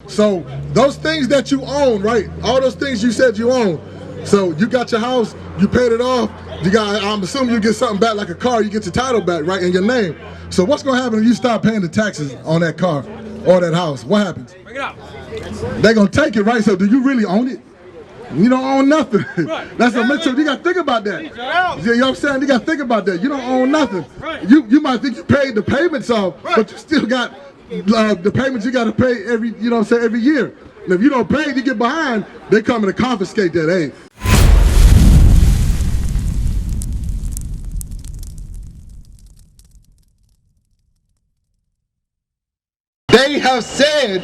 So those things that you own, right? All those things you said you own. So you got your house, you paid it off. You got, I'm assuming you get something back like a car, you get your title back, right, in your name. So what's gonna happen if you stop paying the taxes on that car or that house? What happens? Bring it up. They're gonna take it, right? So do you really own it? You don't own nothing. Right. That's a mental. You gotta think about that. You know what I'm saying? You gotta think about that. You don't own nothing. Right. You might think you paid the payments off, but you still got the payments you gotta pay every, you know what I'm saying, every year. And if you don't pay, you get behind, they come to confiscate that. Hey. They have said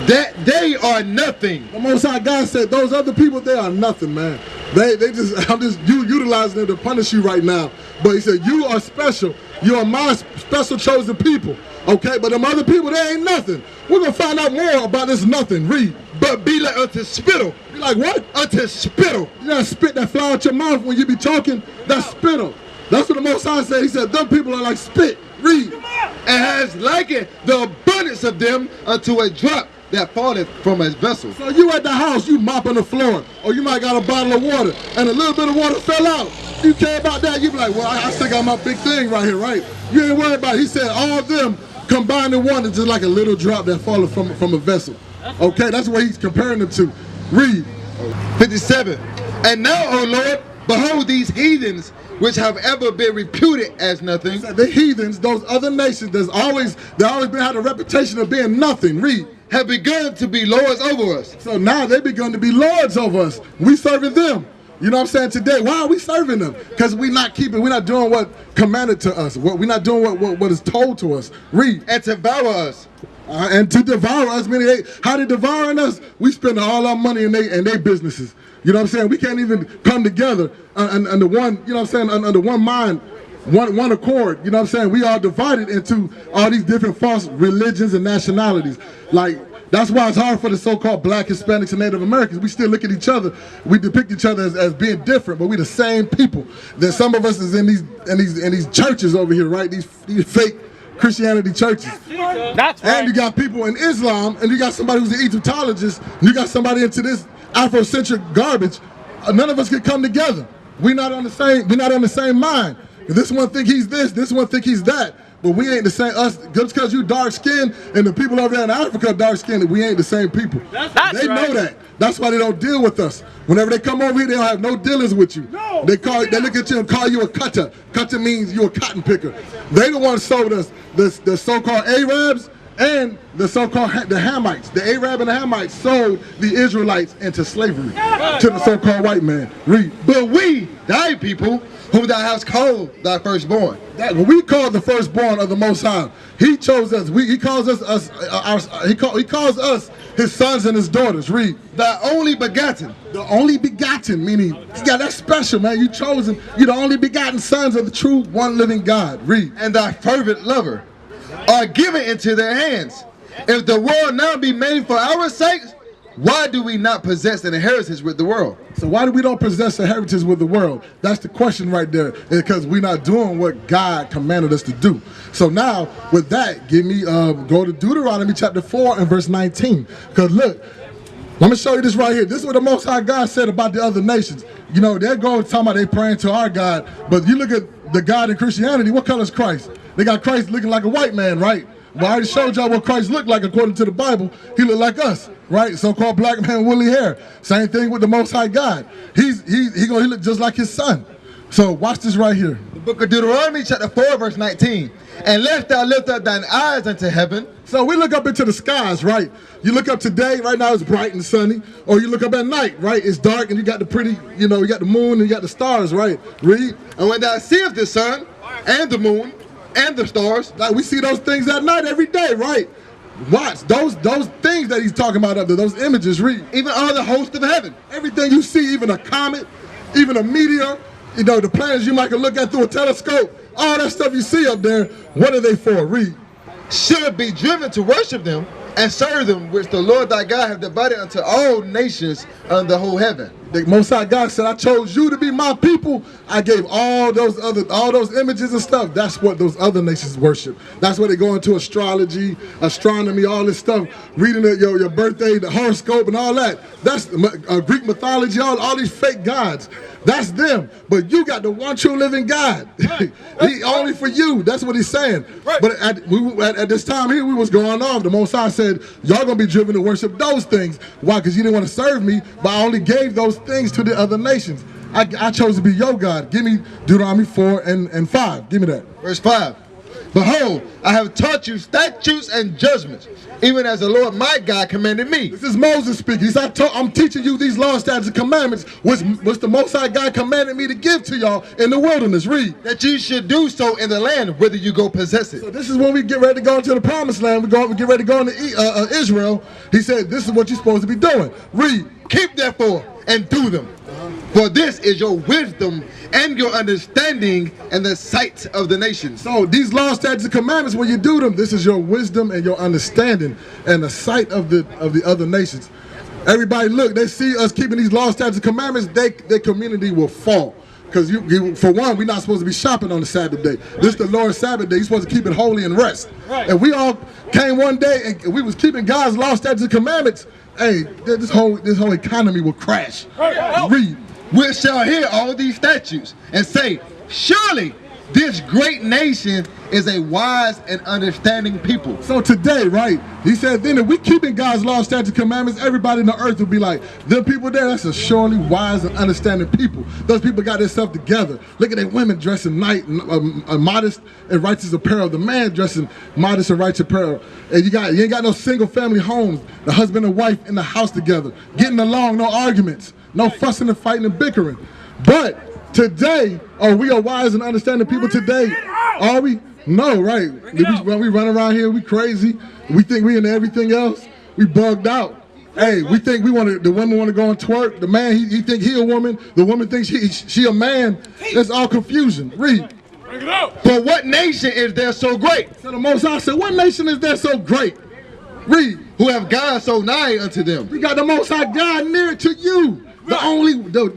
that they are nothing. The Most High God said those other people, they are nothing, man. They just, I'm just utilizing them to punish you right now. But he said, you are special. You are my special chosen people. Okay, but them other people, they ain't nothing. We're gonna find out more about this nothing. Read. But be like unto spittle. Be like what? Unto spittle. You know, spit that fly out your mouth when you be talking, that's spittle. That's what the Most High said. He said, them people are like spit. Read. And has likened the abundance of them unto a drop that falleth from his vessel. So you at the house, you mopping the floor, or you might got a bottle of water, and a little bit of water fell out. You care about that? You be like, well, I still got my big thing right here, right? You ain't worried about it. He said all of them combined in one is just like a little drop that falleth from a vessel. Okay, that's what he's comparing them to. Read. 57. And now, O Lord, behold these heathens, which have ever been reputed as nothing. The heathens, those other nations, they always been had a reputation of being nothing. Read. Have begun to be lords over us. So now they begun to be lords over us. We serving them. You know what I'm saying? Today, why are we serving them? Because we're not doing what commanded to us. We're not doing what is told to us. Read. And to devour us. And to devour us, meaning how they devouring us? We spend all our money in their businesses. You know what I'm saying? We can't even come together under one, you know what I'm saying, under one mind, one accord. You know what I'm saying? We are divided into all these different false religions and nationalities. Like, that's why it's hard for the so-called black, Hispanics, and Native Americans. We still look at each other. We depict each other as being different, but we the same people. Then some of us is in these churches over here, right? These fake Christianity churches. That's right. And you got people in Islam, and you got somebody who's an Egyptologist, and you got somebody into this Afrocentric garbage. None of us can come together. We're not on the same mind. This one think he's this one think he's that. But we ain't the same. Us, just because you dark skinned and the people over there in Africa are dark skinned, we ain't the same people. They know that. That's why they don't deal with us. Whenever they come over here, they don't have no dealings with you. No. They look at you and call you a cutter. Cutter means you're a cotton picker. They the ones sold us the so-called Arabs and the so-called the Hamites. The Arab and the Hamites sold the Israelites into slavery to the so-called white man. Read. But we, thy people, whom thou hast called thy firstborn. We call the firstborn of the Most High. He chose us. He calls us he calls us his sons and his daughters. Read. Thy only begotten. The only begotten, meaning, yeah, that's special, man. You chosen. You're the only begotten sons of the true one living God. Read. And thy fervent lover are given into their hands. If the world now be made for our sakes, why do we not possess an inheritance with the world? So why do we don't possess a heritage with the world? That's the question right there. Because we're not doing what God commanded us to do. So now, with that, give me go to Deuteronomy chapter 4 and verse 19. Because look, let me show you this right here. This is what the Most High God said about the other nations. You know, they're going talking about they praying to our God, but you look at the God in Christianity, what color is Christ? They got Christ looking like a white man, right? Well, I already showed y'all what Christ looked like according to the Bible. He looked like us, right? So-called black man, woolly hair. Same thing with the Most High God. He look just like his son. So watch this right here. The book of Deuteronomy chapter 4 verse 19. And lest thou lift up thine eyes unto heaven. So we look up into the skies, right? You look up today, right now it's bright and sunny. Or you look up at night, right? It's dark and you got the pretty, you know, you got the moon and you got the stars, right? Read. And when thou seest the sun and the moon and the stars, like we see those things at night every day, right? Watch those things that he's talking about up there, those images. Read. Even all the host of heaven. Everything you see, even a comet, even a meteor, you know, the planets you might can look at through a telescope, all that stuff you see up there, what are they for? Read. Should be driven to worship them and serve them, which the Lord thy God hath divided unto all nations under the whole heaven. The Most High God said, I chose you to be my people. I gave all those images and stuff. That's what those other nations worship. That's where they go into astrology, astronomy, all this stuff, reading your birthday, the horoscope and all that. That's Greek mythology, all these fake gods. That's them. But you got the one true living God. He only for you. That's what he's saying. Right. But at this time here, we was going off. The Most High said, y'all going to be driven to worship those things. Why? Because you didn't want to serve me, but I only gave those things to the other nations. I chose to be your God. Give me Deuteronomy 4 and 5. Give me that. Verse 5. Behold, I have taught you statutes and judgments, even as the Lord my God commanded me. This is Moses speaking. He said, I'm teaching you these laws, statutes, and commandments, which the Most High God commanded me to give to y'all in the wilderness. Read. That you should do so in the land, whether you go possess it. So this is when we get ready to go into the promised land. We get ready to go into Israel. He said, this is what you're supposed to be doing. Read. Keep therefore and do them. For this is your wisdom and your understanding in the sight of the nations. So these laws, statutes, and commandments, when you do them, this is your wisdom and your understanding and the sight of the other nations. Everybody look, they see us keeping these laws, statutes, and commandments, their community will fall. Because for one, we're not supposed to be shopping on the Sabbath day. This is the Lord's Sabbath day. You're supposed to keep it holy and rest. Right. And we all came one day and we was keeping God's laws, statutes, and commandments. Hey, this whole economy will crash. Right. Read. We shall hear all these statutes and say, surely this great nation is a wise and understanding people. So today, right, he said then if we keeping God's law, statutes, and commandments, everybody in the earth will be like, them people there, that's a surely wise and understanding people. Those people got their stuff together. Look at their women dressing modest and righteous apparel. The man dressing modest and righteous apparel. And you ain't got no single family homes. The husband and wife in the house together, getting along, no arguments. No fussing and fighting and bickering. But today, are we a wise and understanding people today? Are we? No, right. When we run around here, we crazy. We think we into everything else. We bugged out. Hey, we think the women want to go and twerk. The man, he think he a woman. The woman thinks she a man. It's all confusion. Read. But what nation is there so great? So the Most High said, what nation is there so great? Read. Who have God so nigh unto them? You got the Most High God near to you. The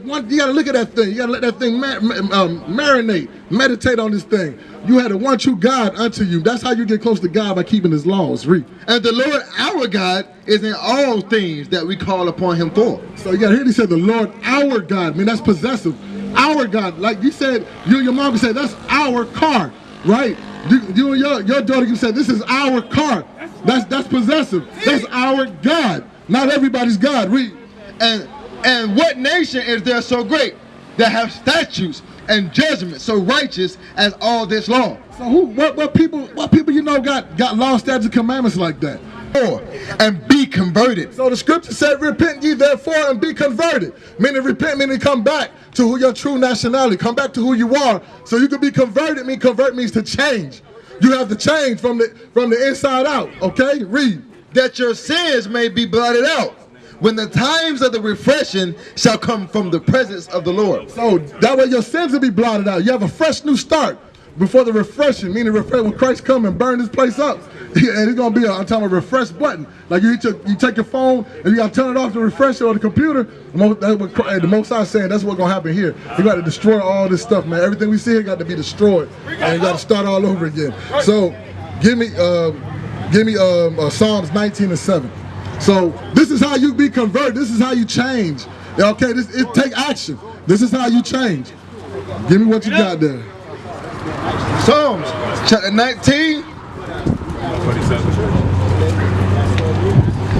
one, you gotta look at that thing. You gotta let that thing marinate, meditate on this thing. You had a one true God unto you. That's how you get close to God, by keeping his laws. Read. And the Lord our God is in all things that we call upon him for. So you gotta hear he said the Lord our God. I mean, that's possessive. Our God, like you said, you and your mom can say that's our car, right? You and your daughter can say this is our car. That's possessive. That's our God. Not everybody's God. Read. And what nation is there so great that have statutes and judgments so righteous as all this law? So what people you know got law, statutes, and commandments like that? And be converted. So the scripture said, repent ye therefore and be converted. Meaning repent, meaning come back to who your true nationality, come back to who you are, so you can be converted. Convert means to change. You have to change from the inside out. Okay, read. That your sins may be blotted out, when the times of the refreshing shall come from the presence of the Lord. So that way your sins will be blotted out. You have a fresh new start before the refreshing, meaning when Christ come and burn this place up. And it's going to be a refresh button. Like you take your phone and you got to turn it off to refresh it on the computer. The Most High saying that's what's going to happen here. You got to destroy all this stuff, man. Everything we see here got to be destroyed. And you got to start all over again. So give me Psalms 19 and 7. So this is how you be converted. This is how you change. Okay, it take action. This is how you change. Give me what you got there. Psalms chapter 19,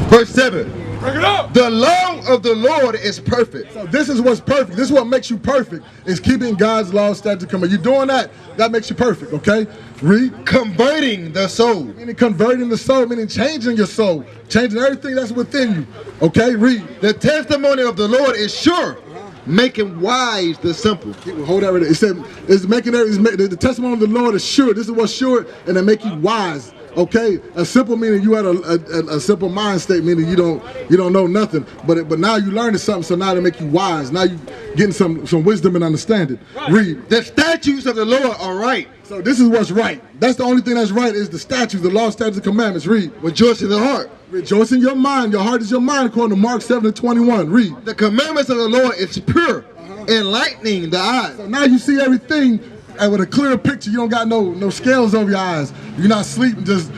verse 7. The law of the Lord is perfect. So this is what's perfect. This is what makes you perfect, is keeping God's law, statutes, and commandments. You're doing that, that makes you perfect, okay? Read. Converting the soul. Meaning converting the soul, meaning changing your soul, changing everything that's within you, okay? Read. The testimony of the Lord is sure, making wise the simple. Hold that right there. It said, the testimony of the Lord is sure. This is what's sure, and they make you wise. Okay, a simple meaning you had a simple mind state, meaning you don't know nothing, but now you learning something, so now they make you wise. Now you getting some wisdom and understanding. Right. Read. The statutes of the Lord are right. So this is what's right. That's the only thing that's right, is the statutes, the law, statutes, and commandments. Read. Rejoice in the heart. Rejoice in your mind. Your heart is your mind, according to Mark 7:21. Read. The commandments of the Lord is pure, enlightening the eyes. So now you see everything and with a clear picture. You don't got no scales over your eyes. You're not sleeping, just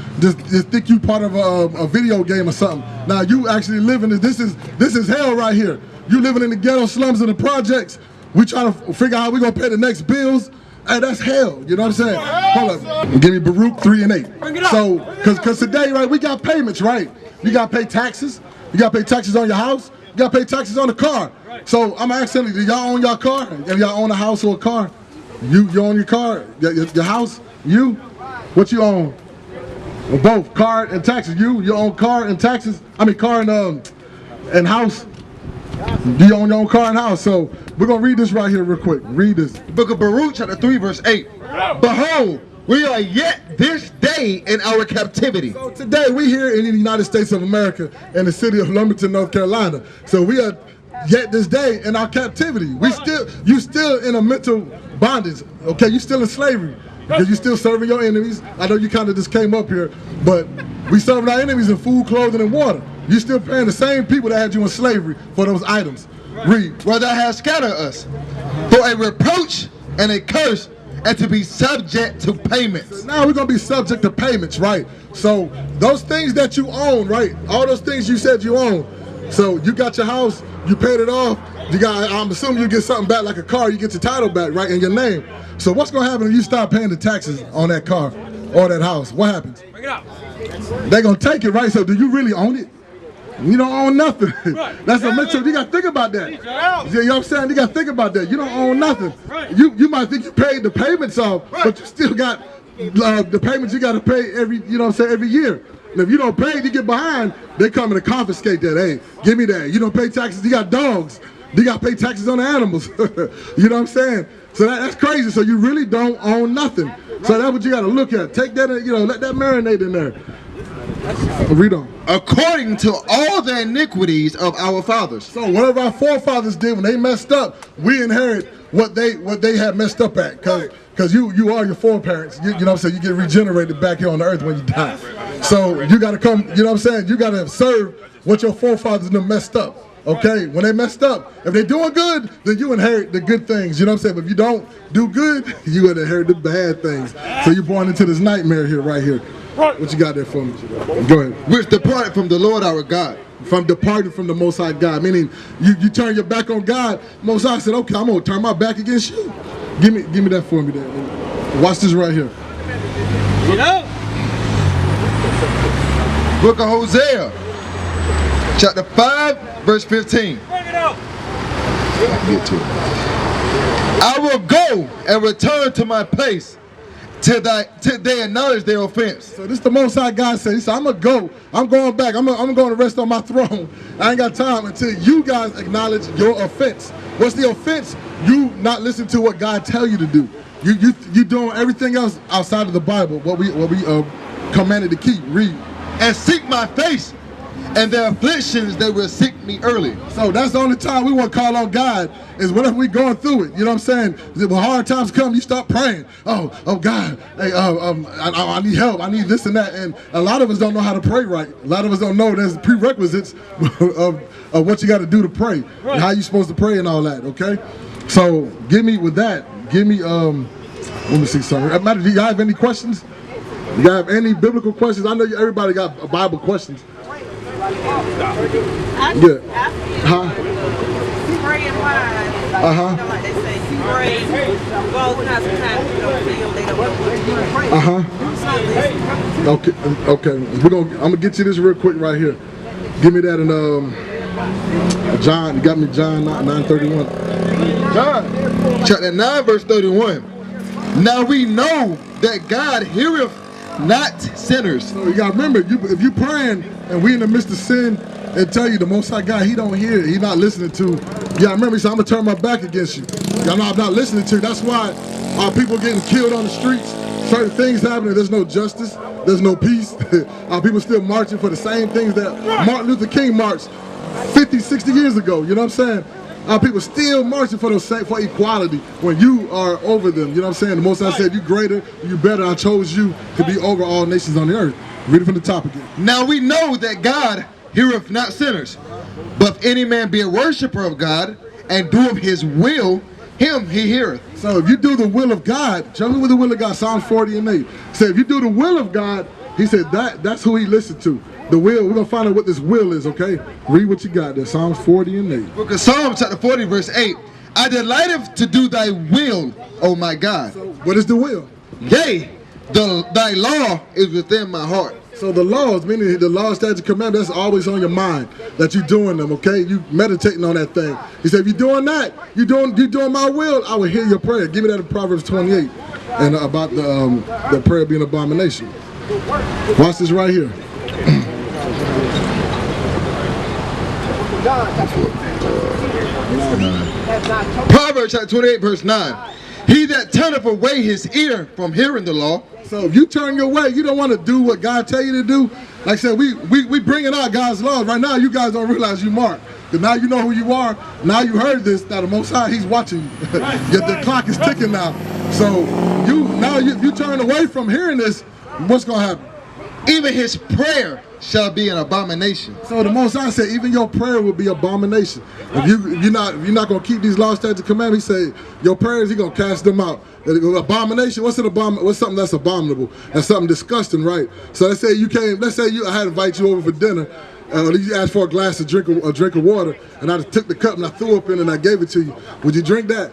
think you part of a video game or something. Now you actually living this is hell right here. You living in the ghetto slums and the projects. We trying to figure out how we gonna pay the next bills. Hey, that's hell. You know what I'm saying? Hold up. Give me Baruch 3:8. So, cause today, right, we got payments, right? You gotta pay taxes. You gotta pay taxes on your house. You gotta pay taxes on the car. So I'm asking you, do y'all own your car? And y'all own a house or a car? You own your car, your house? You? What you own? Well, both, car and taxes. You own car and taxes? I mean car and house? Do you own your own car and house? So we're gonna read this right here real quick. Read this. Book of Baruch, chapter 3, verse 8. Behold, we are yet this day in our captivity. So today we here in the United States of America in the city of Lumberton, North Carolina. So we are yet this day in our captivity. You still in a mental bondage. Okay, you still in slavery because you still serving your enemies. I know you kind of just came up here, but we serving our enemies in food, clothing, and water. You still paying the same people that had you in slavery for those items. Read. Where thou hast scattered us for a reproach and a curse, and to be subject to payments. So now we're gonna be subject to payments, right? So those things that you own, right? All those things you said you own. So you got your house, you paid it off. I'm assuming you get something back like a car. You get your title back, right, in your name. So what's gonna happen if you start paying the taxes on that car or that house? What happens? Bring it up. They're gonna take it, right? So do you really own it? You don't own nothing. Right. That's a mental. You gotta think about that. You know what I'm saying? You gotta think about that. You don't own nothing. Right. You might think you paid the payments off, but you still got the payments you gotta pay every every year. And if you don't pay, you get behind. They come to confiscate that. Hey, give me that. You don't pay taxes. You got dogs. You gotta pay taxes on the animals. You know what I'm saying? So that's crazy. So you really don't own nothing. So that's what you gotta look at. Take that, let that marinate in there. Read on. According to all the iniquities of our fathers. So whatever our forefathers did when they messed up, we inherit what they had messed up at. Cause you are your foreparents. You know what I'm saying? You get regenerated back here on the earth when you die. So you gotta come, you know what I'm saying? You gotta serve what your forefathers done messed up. Okay? When they messed up, if they're doing good, then you inherit the good things. You know what I'm saying? But if you don't do good, you would inherit the bad things. So you're born into this nightmare here, right here. What you got there for me? Go ahead. Which departed from the Lord our God. From departing from the Most High God, meaning you turn your back on God. Most High said, okay, I'm gonna turn my back against you. Give me that for me there. Watch this right here. Get up. Book of Hosea, chapter 5, verse 15. Bring it up. Get to it. I will go and return to my place till they acknowledge their offense. So this the Most High God said. He said, I'm gonna go. I'm going back. I'm going to rest on my throne. I ain't got time until you guys acknowledge your offense. What's the offense? You not listen to what God tell you to do. You doing everything else outside of the Bible. What we commanded to keep. Read. And seek my face, and their afflictions they will seek me early. So that's the only time we want to call on God is whenever we going through it. You know what I'm saying? When hard times come, you start praying. Oh God, hey, I need help. I need this and that. And a lot of us don't know how to pray right. A lot of us don't know there's prerequisites of what you got to do to pray, right, and how you supposed to pray and all that. Okay. So give me with that. Give me let me see something. Matter, do you have any questions? You guys have any biblical questions? I know everybody got Bible questions. Yeah. Huh? Pray in line. Like they say, you pray. Well, sometimes you don't feel they don't know what to pray. Okay. I'm gonna get you this real quick right here. Give me that in John. You got me John 9:31. John chapter 9 verse 31. Now we know that God heareth not sinners. So you gotta remember, if you praying and we in the midst of sin and tell you the Most High God, He don't hear it, He not listening to. Yeah, remember, He said, I'm gonna turn my back against you. I'm not listening to you. That's why our people getting killed on the streets. Certain things happening. There's no justice. There's no peace. Our people still marching for the same things that Martin Luther King marched 50, 60 years ago. You know what I'm saying? Our people still marching for for equality when you are over them. You know what I'm saying? The Most High said, you greater, you better. I chose you to be over all nations on the earth. Read it from the top again. Now we know that God heareth not sinners, but if any man be a worshiper of God and doeth his will, him he heareth. So if you do the will of God, show me with the will of God, Psalms 40 and 8. Say if you do the will of God, he said that's who he listened to. The will, we're going to find out what this will is, okay? Read what you got there, Psalms 40 and 8. Book of Psalms chapter 40 verse 8. I delighteth to do thy will, O my God. So what is the will? Yea, thy law is within my heart. So the laws, meaning the law, statute, commandment, that's always on your mind, that you're doing them, okay? You meditating on that thing. He said, if you're doing that, you're doing my will, I will hear your prayer. Give me that in Proverbs 28, and about the prayer being abomination. Watch this right here. Proverbs chapter 28 verse 9. He that turneth away his ear from hearing the law. So if you turn your way, you don't want to do what God tell you to do. Like I said, we bringing out God's laws. Right now, you guys don't realize you marked. Because now you know who you are. Now you heard this. Now the Most High, he's watching you. The clock is ticking now. So you turn away from hearing this, what's going to happen? Even his prayer shall be an abomination. So the Most High said, even your prayer will be abomination. If you're not going to keep these laws, statutes, commandments, he said, your prayers, he's going to cast them out. Abomination, what's something that's abominable? That's something disgusting, right? So let's say I had to invite you over for dinner. You asked for a glass of drink of water, and I just took the cup and I threw up in it and I gave it to you. Would you drink that?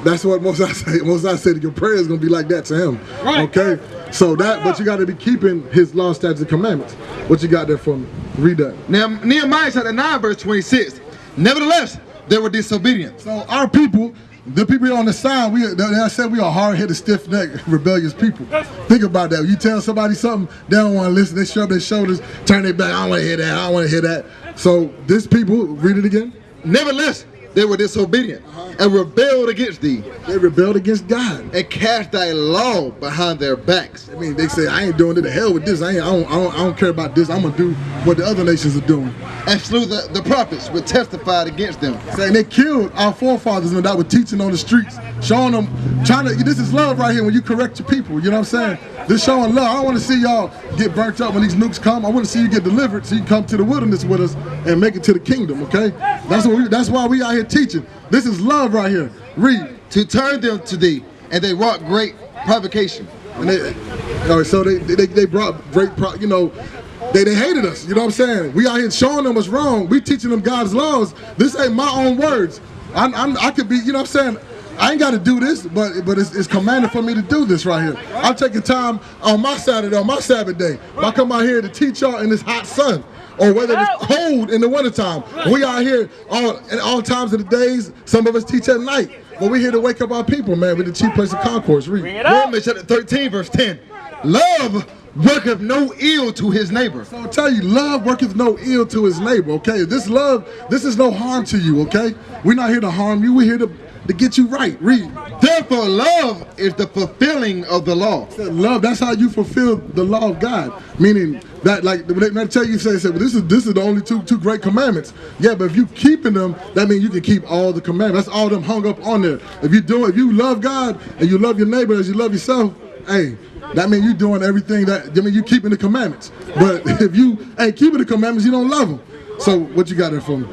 That's what Most High said. Your prayer is going to be like that to him. Right. Okay? So but you got to be keeping his law, statutes, and commandments. What you got there for me? Read that. Now, Nehemiah chapter 9, verse 26. Nevertheless, they were disobedient. So our people, the people here on the side, I said we are hard-headed, stiff-necked, rebellious people. Think about that. You tell somebody something, they don't want to listen. They shrug their shoulders, turn their back. I don't want to hear that. I don't want to hear that. So this people, read it again. Nevertheless, they were disobedient and rebelled against thee. They rebelled against God. And cast thy law behind their backs. I mean, they say, I ain't doing it. The hell with this. I don't care about this. I'm going to do what the other nations are doing. And slew the prophets which testified against them. Saying they killed our forefathers when that were teaching on the streets, showing them, this is love right here when you correct your people. You know what I'm saying? This showing love. I don't want to see y'all get burnt up when these nukes come. I want to see you get delivered so you can come to the wilderness with us and make it to the kingdom, okay? That's why we out here teaching. This is love right here. Read. To turn them to thee, and they wrought great provocation. And they brought great, they hated us. You know what I'm saying? We out here showing them what's wrong. We teaching them God's laws. This ain't my own words. I could be, you know what I'm saying? I ain't got to do this, but it's commanded for me to do this right here. I'm taking time on my Saturday, on my Sabbath day. I come out here to teach y'all in this hot sun, or whether it's cold in the wintertime. We out here at all times of the days. Some of us teach at night. But we're here to wake up our people, man, with the chief place of concourse. Read. Romans chapter 13, verse 10. Love worketh no ill to his neighbor. So I tell you, love worketh no ill to his neighbor, okay? This is no harm to you, okay? We're not here to harm you. We're here to get you right. Read. Therefore, love is the fulfilling of the law. Love, that's how you fulfill the law of God. Meaning that, like, when they tell you, say, well, this is the only two great commandments. Yeah, but if you keeping them, that means you can keep all the commandments. That's all them hung up on there. If you love God and you love your neighbor as you love yourself, hey, that means you doing everything you keeping the commandments. But if you ain't keeping the commandments, you don't love them. So what you got there for me?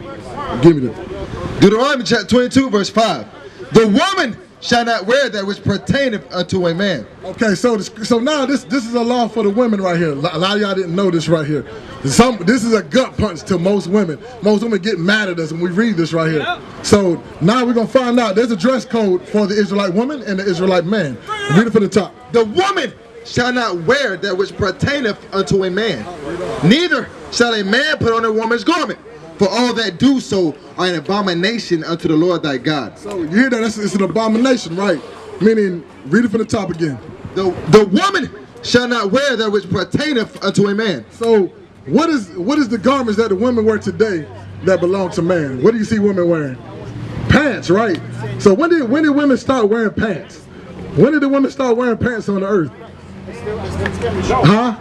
Give me that. Deuteronomy chapter 22, verse 5. The woman shall not wear that which pertaineth unto a man. Okay, so now this is a law for the women right here. A lot of y'all didn't know this right here. This is a gut punch to most women. Most women get mad at us when we read this right here. So now we're going to find out there's a dress code for the Israelite woman and the Israelite man. Read it from the top. The woman shall not wear that which pertaineth unto a man. Neither shall a man put on a woman's garment. For all that do so are an abomination unto the Lord thy God. So you hear that? It's an abomination, right? Meaning, read it from the top again. The woman shall not wear that which pertaineth unto a man. So what is the garments that the women wear today that belong to man? What do you see women wearing? Pants, right? So when did women start wearing pants? When did the women start wearing pants on the earth? Huh?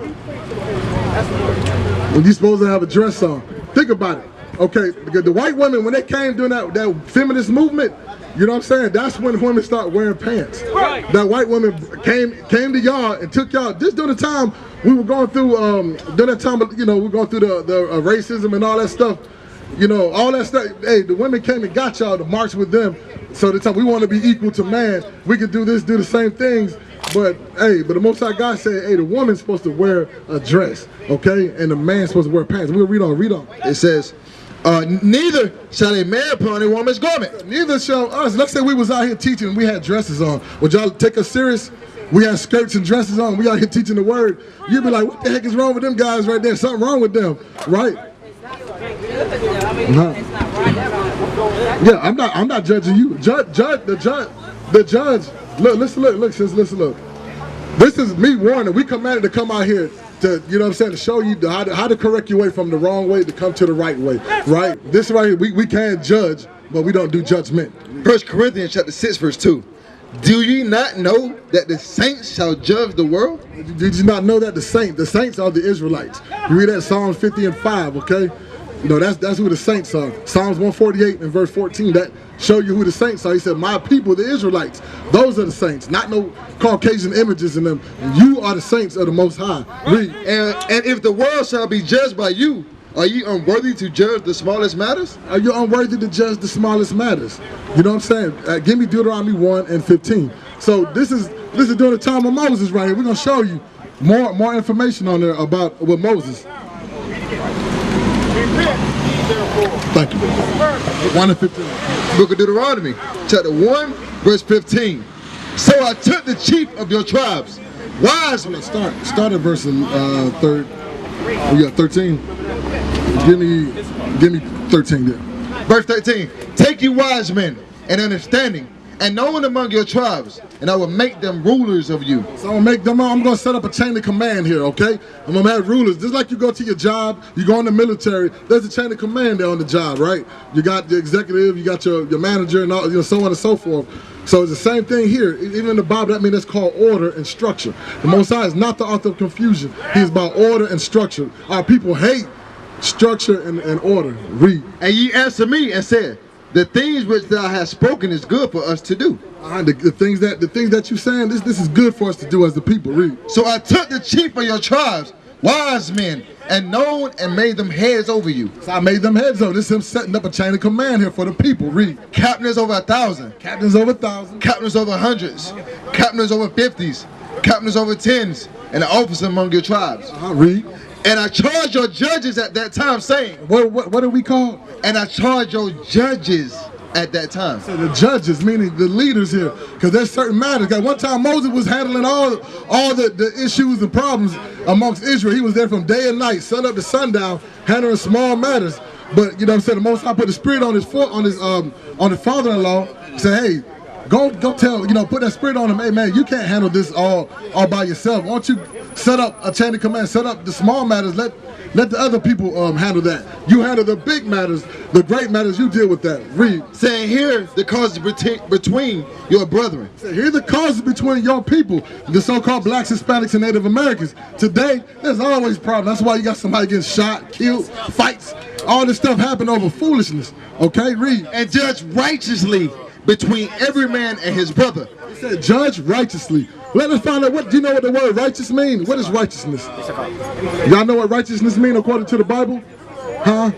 When you're supposed to have a dress on. Think about it. Okay, the white women, when they came during that feminist movement, you know what I'm saying? That's when women start wearing pants. Right. That white woman came to y'all and took y'all, just during the time we were going through, during that time, you know, we were going through the racism and all that stuff. You know, all that stuff. Hey, the women came and got y'all to march with them. So the time we want to be equal to man, we could do this, do the same things. But hey, the Most High God said, hey, the woman's supposed to wear a dress, okay, and the man's supposed to wear pants. We'll read on. It says, neither shall a man put on a woman's garment. Neither shall us. Let's say we was out here teaching and we had dresses on. Would y'all take us serious? We had skirts and dresses on. We out here teaching the word. You'd be like, what the heck is wrong with them guys right there? Something wrong with them, right? Yeah, I'm not judging you. The judge. Look. This is me warning. We commanded to come out here to, you know what I'm saying, to show you how to correct your way from the wrong way to come to the right way, right? This right here, we can judge, but we don't do judgment. 1 Corinthians chapter 6, verse 2. Do ye not know that the saints shall judge the world? Did you not know that the saints are the Israelites? You read that Psalms 50 and 5, okay? You know, that's who the saints are. Psalms 148 and verse 14, that show you who the saints are. He said, my people, the Israelites, those are the saints, not no Caucasian images in them. You are the saints of the Most High. Read. And if the world shall be judged by you, are you unworthy to judge the smallest matters? Are you unworthy to judge the smallest matters? You know what I'm saying? Give me Deuteronomy 1 and 15. So this is during the time of Moses right here. We're going to show you more information on there about with Moses. Thank you. 1 and 15. Book of Deuteronomy, chapter 1, verse 15. So I took the chief of your tribes, wise men. Start at verse 3rd. We got 13. Give me 13 there. Verse 13. Take you wise men and understanding and known among your tribes, and I will make them rulers of you. So I'm going to set up a chain of command here, okay? I'm going to have rulers. Just like you go to your job, you go in the military, there's a chain of command there on the job, right? You got the executive, you got your manager, and all, you know, so on and so forth. So it's the same thing here. Even in the Bible, that means that's called order and structure. The Most High is not the author of confusion. He's about order and structure. Our people hate structure and order. Read. And ye answered me and said, the things which thou hast spoken is good for us to do. The things that you're saying, this is good for us to do as the people. Read. So I took the chief of your tribes, wise men, and known, and made them heads over you. So I made them heads over. This is him setting up a chain of command here for the people. Read. Captains over 1,000. Captains over 1,000. Captains over hundreds. Captains over 50s. Captains over 10s. And an officer among your tribes. Read. And I charge your judges at that time, saying, what are we called? And I charge your judges at that time. So the judges, meaning the leaders here, because there's certain matters. Because one time Moses was handling all the issues and problems amongst Israel. He was there from day and night, sun up to sundown, handling small matters. But you know what I'm saying, the Most High put the spirit on his father-in-law, said, hey, go tell, you know, put that spirit on him, hey man, you can't handle this all by yourself. Why don't you set up a chain of command, set up the small matters, let the other people handle that. You handle the big matters, the great matters, you deal with that. Read. Saying, here the causes between your brethren. Here the causes between your people, the so-called blacks, Hispanics, and Native Americans. Today, there's always problems. That's why you got somebody getting shot, killed, fights. All this stuff happened over foolishness. Okay, read. And judge righteously between every man and his brother. He said, judge righteously. Let us find out, do you know what the word righteous means? What is righteousness? Y'all know what righteousness means according to the Bible? Huh?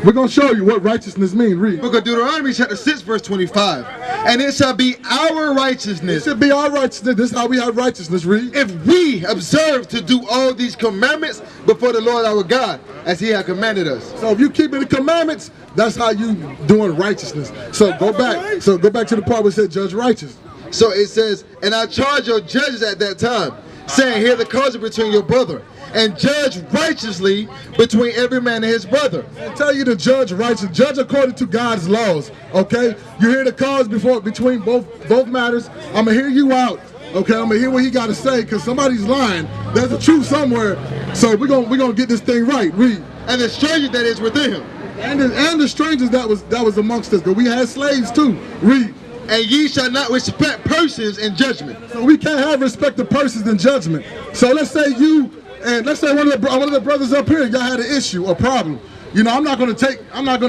We're going to show you what righteousness means. Read. Book of Deuteronomy chapter 6 verse 25. And it shall be our righteousness. It should be our righteousness. This is how we have righteousness. Read. If we observe to do all these commandments before the Lord our God, as he has commanded us. So if you keeping the commandments, that's how you doing righteousness. So go back to the part where it said judge righteous. So it says, and I charge your judges at that time, saying, hear the cause between your brother, and judge righteously between every man and his brother. I tell you to judge righteous, judge according to God's laws. Okay, you hear the cause between both matters. I'm gonna hear you out. Okay, I'm gonna hear what he got to say, because somebody's lying. There's a truth somewhere. So we're gonna get this thing right. Read. And the stranger that is within him, and the strangers that was amongst us, but we had slaves too. Read. And ye shall not respect persons in judgment. So we can't have respect to persons in judgment. So let's say one of the brothers up here, y'all had an issue, a problem. You know, I'm not gonna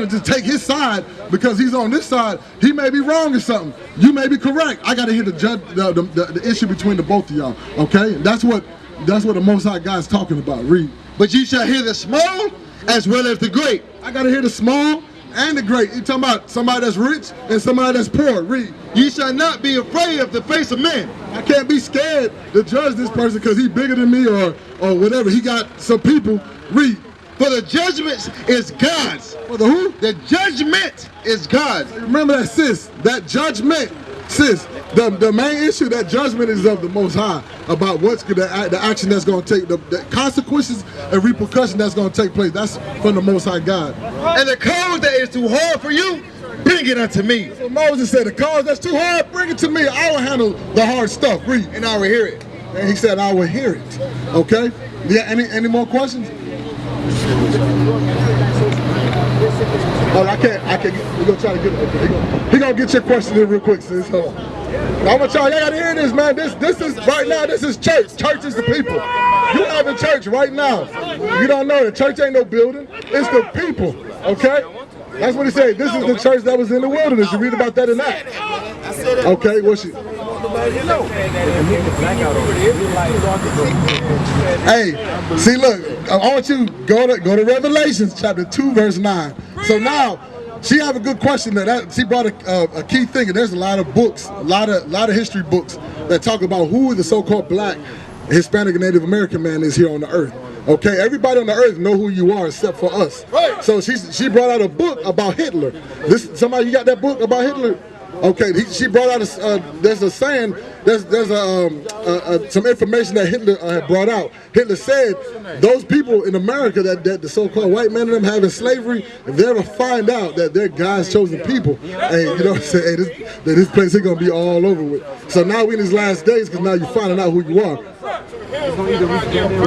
just take his side because he's on this side. He may be wrong or something. You may be correct. I gotta hear the issue between the both of y'all. Okay? That's what the Most High God's talking about. Read. But ye shall hear the small as well as the great. I gotta hear the small and the great. You talking about somebody that's rich and somebody that's poor. Read. Ye shall not be afraid of the face of men. I can't be scared to judge this person because he's bigger than me or whatever. He got some people. Read. For the judgment is God's. For the who? The judgment is God's. Remember that, sis. That judgment, sis. The main issue, that judgment is of the Most High about what's the action that's going to take, the consequences and repercussions that's going to take place. That's from the Most High God. And the cause that is too hard for you, bring it unto me. So Moses said, the cause that's too hard, bring it to me. I will handle the hard stuff. Read. And I will hear it. And he said, I will hear it. Okay? Yeah. Any more questions? Oh, I can't. We're gonna try to get it. Okay, he gonna get your question in real quick, sis. Hold on. I want y'all gotta hear this, man. This is right now. This is church. Church is the people. You have a church right now. You don't know the church ain't no building. It's the people. Okay. That's what he said. This is the church that was in the wilderness. You read about that in Acts. Okay. What's she? Hey, see, look, I want you to go to Revelations chapter 2, verse 9. So now, she have a good question that she brought a key thing, and there's a lot of books, a lot of history books that talk about who the so-called black, Hispanic, and Native American man is here on the earth. Okay, everybody on the earth know who you are except for us. So she brought out a book about Hitler. Somebody, you got that book about Hitler? Okay, she brought out there's a saying, there's some information that Hitler had brought out. Hitler said those people in America that the so-called white men and them have in slavery, if they ever find out that they're God's chosen people, hey, you know what I'm saying, hey, this place is gonna be all over with. So now we in these last days, because now you're finding out who you are.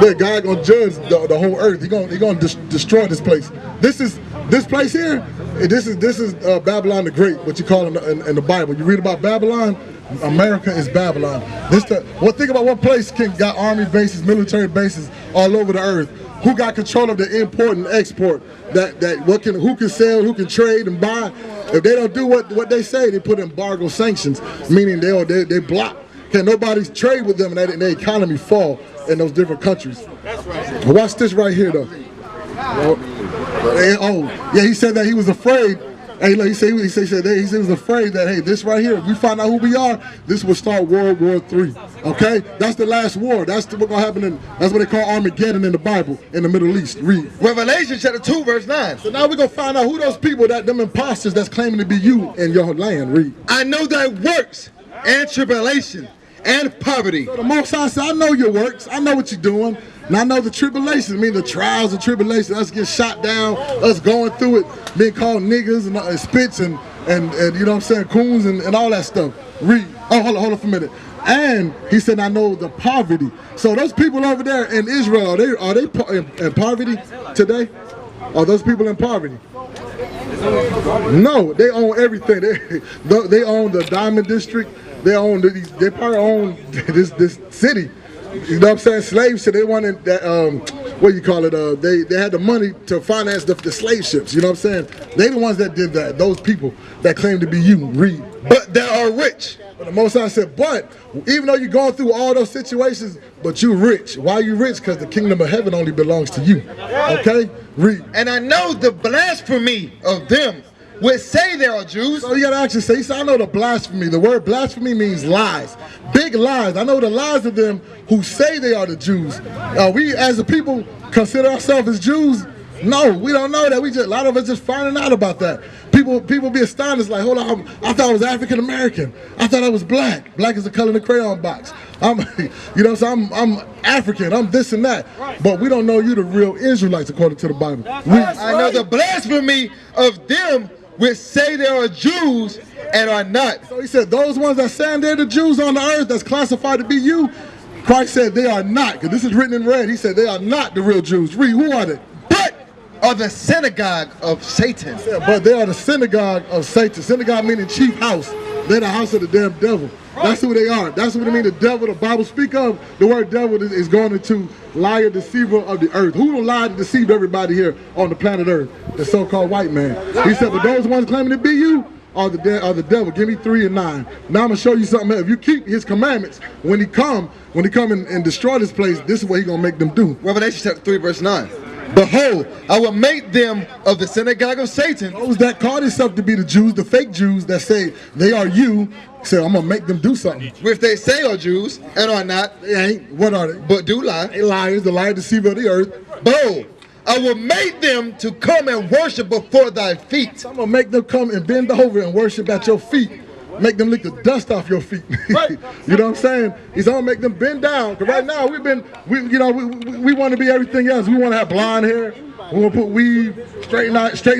That God gonna judge the whole earth. He gonna destroy this place. This place here. This is Babylon the Great, what you call in the Bible. You read about Babylon, America is Babylon. Think about what place got army bases, military bases all over the earth. Who got control of the import and export? Who can sell, who can trade and buy? If they don't do what they say, they put embargo sanctions, meaning they block. Can nobody trade with them and their economy fall in those different countries? That's right. Watch this right here though. He said that he was afraid. Hey, look, he said he was afraid that, hey, this right here, if we find out who we are, this will start World War III. Okay, that's the last war. That's what's gonna happen. That's what they call Armageddon in the Bible in the Middle East. Read Revelation chapter 2, verse 9. So now we're gonna find out who those people, them imposters that's claiming to be you in your land. Read. I know thy works and tribulation and poverty. So the Most High said, I know your works. I know what you're doing. And I know the tribulations, the trials and tribulations, us getting shot down, us going through it, being called niggas and spits and you know what I'm saying, coons and all that stuff. Read. Oh, hold on for a minute. And he said, I know the poverty. So those people over there in Israel, are they in poverty today? Are those people in poverty? No, they own everything. They own the Diamond District. They probably own this city. You know what I'm saying? Slaves, so they wanted that, what do you call it? They had the money to finance the slave ships. You know what I'm saying? They the ones that did that. Those people that claim to be you. Read. But they are rich. But the Most High said, but even though you're going through all those situations, but you rich. Why are you rich? Because the kingdom of heaven only belongs to you. Okay? Read. And I know the blasphemy of them which say they are Jews. So you gotta actually say, I know the blasphemy. The word blasphemy means lies. Big lies. I know the lies of them who say they are the Jews. We as a people consider ourselves as Jews? No, we don't know that. A lot of us just finding out about that. People be astonished, like, hold on, I thought I was African American. I thought I was black. Black is the color in the crayon box. I'm African. I'm this and that. But we don't know you the real Israelites according to the Bible. I know the blasphemy of them which say they are Jews and are not. So he said, those ones that saying they're the Jews on the earth that's classified to be you, Christ said they are not, because this is written in red. He said they are not the real Jews. Read, who are they? But are the synagogue of Satan. But they are the synagogue of Satan. Synagogue meaning chief house. They're the house of the damn devil. That's who they are. That's what I mean. The devil, the Bible speak of. The word devil is going into liar, deceiver of the earth. Who lied and deceived everybody here on the planet Earth? The so-called white man. He said, but those ones claiming to be you are the devil. Give me 3 and 9. Now I'm gonna show you something. If you keep his commandments, when he come and destroy this place, this is what he gonna make them do. Revelation chapter 3, verse 9. Behold, I will make them of the synagogue of Satan. Those that call themselves to be the Jews, the fake Jews that say they are you, say I'm gonna make them do something. Which they say are Jews and are not. They ain't. What are they? But do lie. They liars, the liar, deceiver of the earth. Behold, I will make them to come and worship before thy feet. I'm gonna make them come and bend over and worship at your feet. Make them lick the dust off your feet. Right. You know what I'm saying? He's gonna make them bend down. Cause right now we want to be everything else. We want to have blonde hair. We want to put weave, straighten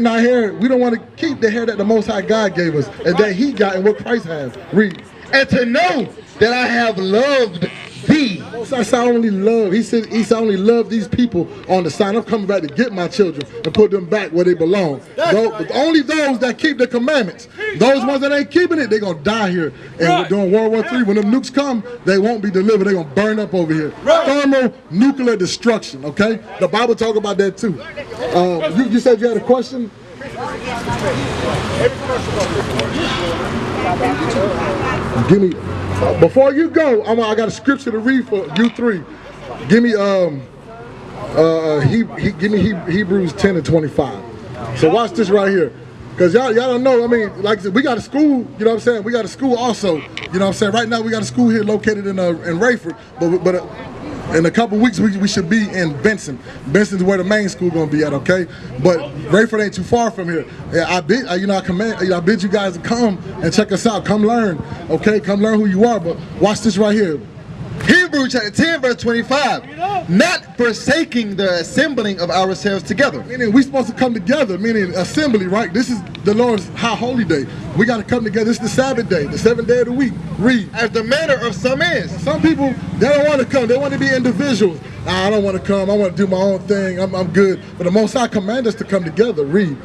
our hair. We don't want to keep the hair that the Most High God gave us and that He got and what Christ has. Read. And to know that I have loved thee. Most High said only love. He said only love these people on the side. I'm coming back to get my children and put them back where they belong. Only those that keep the commandments. Those ones that ain't keeping it, they're going to die here. And we're doing World War III. When them nukes come, they won't be delivered. They're going to burn up over here. Thermonuclear destruction, okay? The Bible talk about that too. You said you had a question? Give me, before you go, I got a scripture to read for you three. Give me Hebrews 10 and 25. So watch this right here. Because y'all don't know, I mean, like I said, we got a school, you know what I'm saying? We got a school also, you know what I'm saying? Right now we got a school here located in Rayford, but in a couple weeks we should be in Benson. Benson's where the main school gonna be at, okay? But Rayford ain't too far from here. I bid you guys to come and check us out. Come learn, okay? Come learn who you are. But watch this right here. Hebrews chapter 10, verse 25. Not forsaking the assembling of ourselves together. Meaning we supposed to come together, meaning assembly, right? This is the Lord's high holy day. We got to come together. This is the Sabbath day, the 7th day of the week. Read. As the manner of some is. Some people, they don't want to come. They want to be individuals. Nah, I don't want to come. I want to do my own thing. I'm good. But the Most High command us to come together. Read.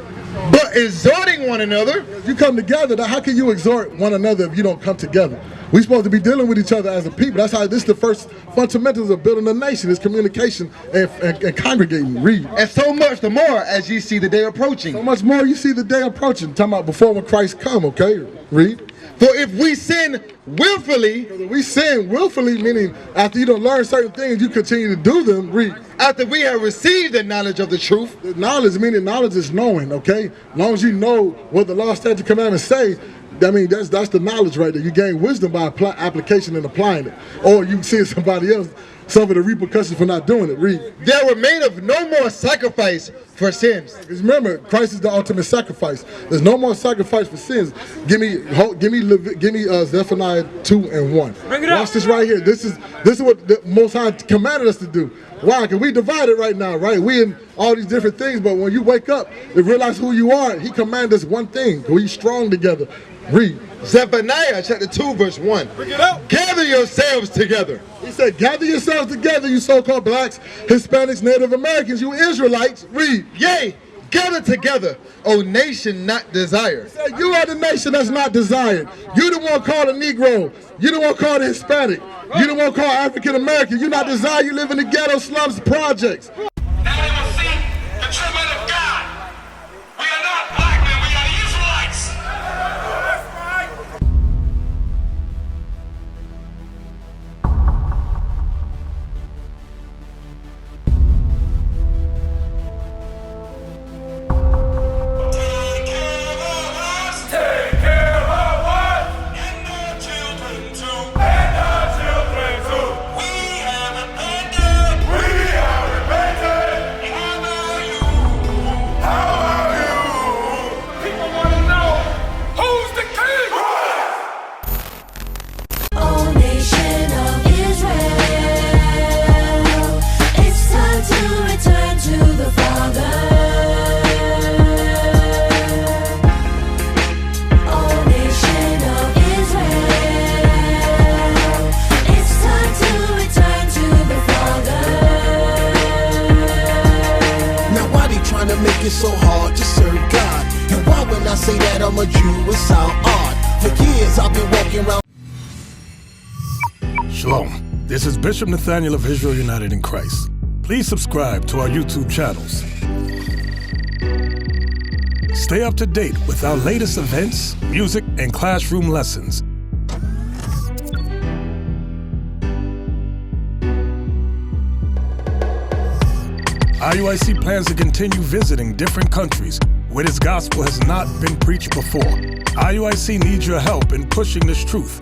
But exhorting one another. If you come together, how can you exhort one another if you don't come together? We're supposed to be dealing with each other as a people. That's how this is the first fundamentals of building a nation, is communication and congregating. Read. And so much the more as ye see the day approaching. So much more you see the day approaching. Talking about before when Christ come, okay? Read. For if we sin willfully. We sin willfully, meaning after you don't learn certain things, you continue to do them. Read. After we have received the knowledge of the truth. The knowledge, meaning knowledge is knowing, okay? As long as you know what the law, statute, commandments say, I mean, that's the knowledge right there. You gain wisdom by application and applying it. Or you see somebody else suffer the repercussions for not doing it. Read. There remain of no more sacrifice for sins. Because remember, Christ is the ultimate sacrifice. There's no more sacrifice for sins. Give me Zephaniah 2 and 1. Watch this right here. This is what the Most High commanded us to do. Why? Because we divided right now, right? We in all these different things, but when you wake up and realize who you are, He commanded us one thing. We strong together. Read. Zephaniah chapter 2 verse 1. Gather yourselves together. He said, gather yourselves together, you so-called blacks, Hispanics, Native Americans, you Israelites. Read. Yea, gather together, O nation not desired. He said, you are the nation that's not desired. You the one called a Negro. You the one called a Hispanic. You the one called African American. You not desired. You live in the ghetto slums projects. Now they will see the true men of God. We are not black men, we are the Israelites. Take care of us. Take care of us. And our children too. And our children too. We have repented. We have repented. How are you? How are you? People want to know who's the king. O nation of Israel, it's time to return to the Father. O nation of Israel, it's time to return to the Father. Now why they tryna make it so hard to serve God? And why when I say that I'm a Jew it sound odd? For years I've been walking around. Shalom. This is Bishop Nathaniel of Israel United in Christ. Please subscribe to our YouTube channels. Stay up to date with our latest events, music, and classroom lessons. IUIC plans to continue visiting different countries where this gospel has not been preached before. IUIC needs your help in pushing this truth.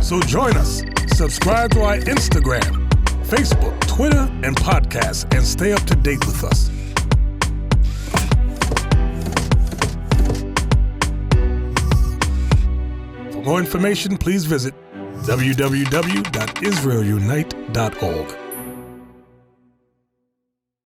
So join us. Subscribe to our Instagram, Facebook, Twitter, and podcasts, and stay up to date with us. For more information, please visit www.israelunite.org.